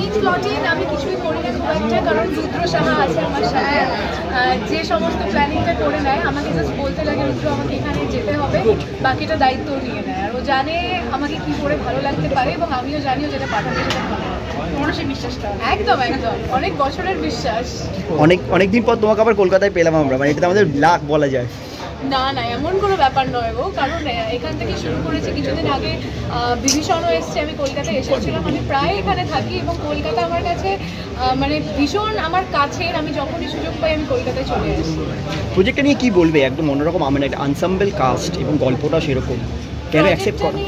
Planning plotting আমি কিছুই করি না খুব একটা, কারণ রুদ্র সাহা আছে আমার সাথে, যে সমস্ত প্ল্যানিংটা করে নেয়। আমাকে জাস্ট বলতে লাগে রুদ্র আমাকে এখানে যেতে হবে, বাকিটা দায়িত্ব নিয়ে নেয়। আর ও জানে আমাকে কি করে ভালো লাগতে পারে, এবং আমিও জানিও যেটা পাঠাবে সেটা ভালো। মানুষের বিশ্বাসটা একদম একদম অনেক বছরের বিশ্বাস। অনেকদিন পর তোমাকে আবার কলকাতায় পেলাম আমরা, মানে এটা আমাদের লাক বলা যায়। না না, এমন কোনো ব্যাপার নয় গো, কারণ এখান থেকে শুরু করেছি। কিছুদিন আগে বিভীষণও এসছে, আমি কলকাতায় এসেছিলাম। আমি প্রায় এখানে থাকি এবং কলকাতা আমার কাছে মানে ভীষণ আমার কাছের। আমি যখনই সুযোগ পাই আমি কলকাতায় চলে আসি। প্রজেক্টটা নিয়ে কি বলবে? একদম অন্যরকম, মানে একটা আনসাম্বল কাস্ট এবং গল্পটা সেরকম, কেন অ্যাকসেপ্ট করো?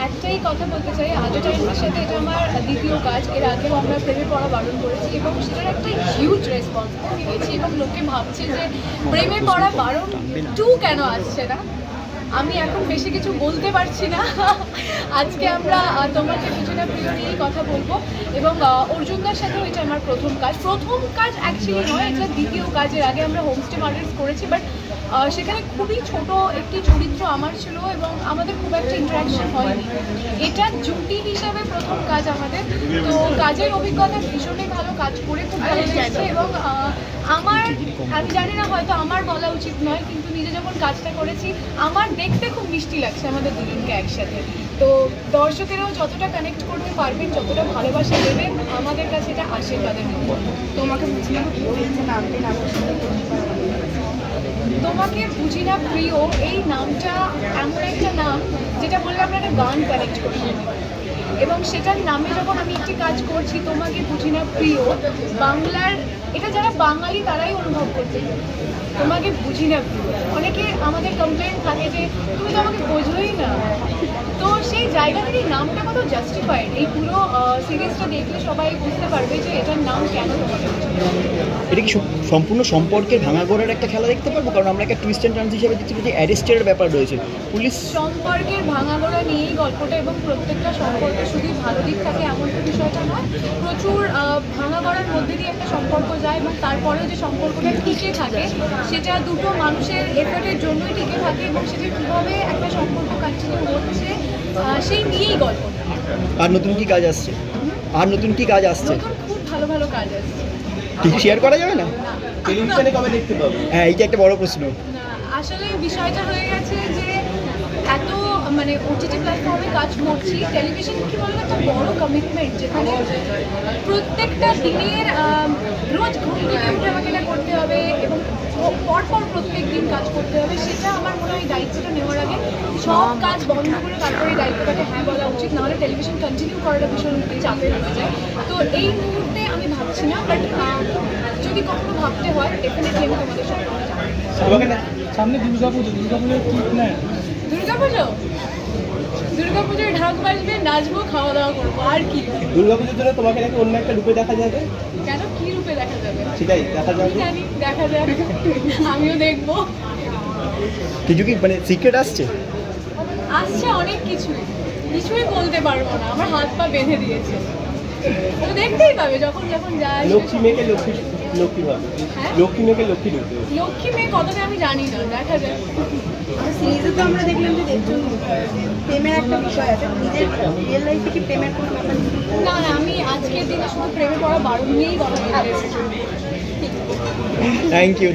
একটাই কথা বলতে চাই, আর্টেটাইমের সাথে এটা আমার দ্বিতীয় কাজ। এর আগেও আমরা প্রেমে পড়া বারণ করেছি এবং সেটার একটা হিউজ রেসপন্স পেয়েছি, এবং লোকে ভাবছে যে প্রেমে পড়া বারণ 2 কেন আসছে না। আমি এখন বেশি কিছু বলতে পারছি না। আজকে আমরা তোমাকে বুঝি না প্রিয় নিয়েই কথা বলবো, এবং অর্জুনদার সাথেও এটা আমার প্রথম কাজ অ্যাকচুয়ালি নয়, এটা দ্বিতীয় কাজের। আগে আমরা হোমস্টে মার্ডার্স করেছি, বাট সেখানে খুবই ছোট একটি চরিত্র আমার ছিল এবং আমাদের খুব একটা ইন্টারাকশন হয়নি। এটা জুটি হিসাবে প্রথম কাজ আমাদের। তো কাজের অভিজ্ঞতা ভীষণই ভালো, কাজ করে খুব ভালো লেগেছে। এবং আমি জানি না, হয়তো আমার বলা উচিত নয়, কিন্তু নিজে যখন কাজটা করেছি আমার দেখতে খুব মিষ্টি লাগছে আমাদের দুজনকে একসাথে। তো দর্শকেরাও যতটা কানেক্ট করতে পারবেন, যতটা ভালোবাসা দেবেন, আমাদের কাছে এটা আশীর্বাদের মতো। তোমাকে বুঝি না প্রিয় এই নামটা এমন একটা নাম যেটা বললে আমরা একটা গান কানেক্ট করি, এবং সেটার নামে যখন আমি একটি কাজ করছি, তোমাকে বুঝি না প্রিয়, বাংলার এটা যারা বাঙালি তারাই অনুভব করতে পারে। তোমাকে বুঝি না প্রিয়, অনেকে আমাদের কমপ্লেন থাকে যে তুমি তো আমাকে বোঝোই না। তো সেই জায়গা থেকে নামটা কত জাস্টিফাইড, এই পুরো সিরিজটা দেখলে সবাই বুঝতে পারবে যে এটার নাম কেন। এটা কি সম্পূর্ণ সম্পর্কের ভাঙাগড়ার একটা খেলা দেখতে পারবো? কারণ আমরা একটা টুইস্ট অ্যান্ড টার্নস হিসেবে দেখছি যে অ্যারেস্টের ব্যাপার রয়েছে, পুলিশ সম্পর্কের ভাঙাগড়া নিয়েই গল্পটা, এবং প্রত্যেকটা সম্পর্কে শুধুই ভালো দিক থাকে এমন তো বিষয়টা নয়। প্রচুর ভাঙাগড়ার মধ্যে দিয়ে একটা সম্পর্ক যায়, এবং তারপরেও যে সম্পর্কটা টিকে থাকে সেটা দুটো মানুষের এফোর্টের জন্যই টিকে থাকে, এবং সেটা কীভাবে একটা সম্পর্ক কন্টিনিউ হচ্ছে সেই নিয়েই গল্প। আর নতুন কি কাজ আসছে? খুব ভালো ভালো কাজ আসছে। কিছু শেয়ার করা যাবে না? টেলিভিশনে কবে দেখতে পাবো? হ্যাঁ, এইটা একটা বড় প্রশ্ন। আসলে বিষয়টা হয়ে গেছে যে এত মানে ওটিটি প্ল্যাটফর্মে কাজ করছি, টেলিভিশন কি বলবো একটা বড় কমিটমেন্ট, যেখানে প্রত্যেকটা দিনের রোজ ঘুম থেকে উঠে আমাকে এটা করতে হবে এবং পরপর প্রত্যেক দিন কাজ করতে হবে। সেটা আমার মনে হয় দায়িত্বটা নেওয়ার আগে সব কাজ বন্ধ করে তারপরে এই দায়িত্বটাকে হ্যাঁ বলা উচিত, নাহলে টেলিভিশন কন্টিনিউ করাটা ভীষণ চাপের হয়ে যায়। তো এই মুহূর্তে আমি ভাবছি না, বাট যদি কখনো ভাবতে হয় ডেফিনেটলি আমি তোমাদের সঙ্গে সামনে দুর্গাপুজোর কি প্ল্যান? দুর্গাপুজোয় ঢাক বাজবে, নাচবো, খাওয়া দাওয়া করবো, আর কি। দুর্গাপুজোর জন্য তোমাকে নাকি অন্য একটা রূপে দেখা যাবে? কেন, কি রূপে দেখা যাবে? সেটাই দেখা যাবে, জানি, দেখা যাবে, আমিও দেখবো। কিছু কি মানে সিক্রেট আসছে অনেক কিছুই বলতে পারবো না, আমার হাত পা বেঁধে দিয়েছে। তো দেখতেই পাবে যখন যায়। লক্ষ্মী মেয়েকে লক্ষ্মী ভাবে, লক্ষ্মী মেয়েকে লক্ষ্মী মেয়ে কতটা আমি জানি না, দেখা যায়। সিরিজে তো আমরা দেখলাম যে প্রেমের একটা বিষয় আছে, নিজের রিয়েল লাইফে কি প্রেমের কোনো ব্যাপার? না, আমি আজকের দিনে শুধু প্রেমে পড়া বারণ নিয়েই কথা বলতে এসেছি। Thank you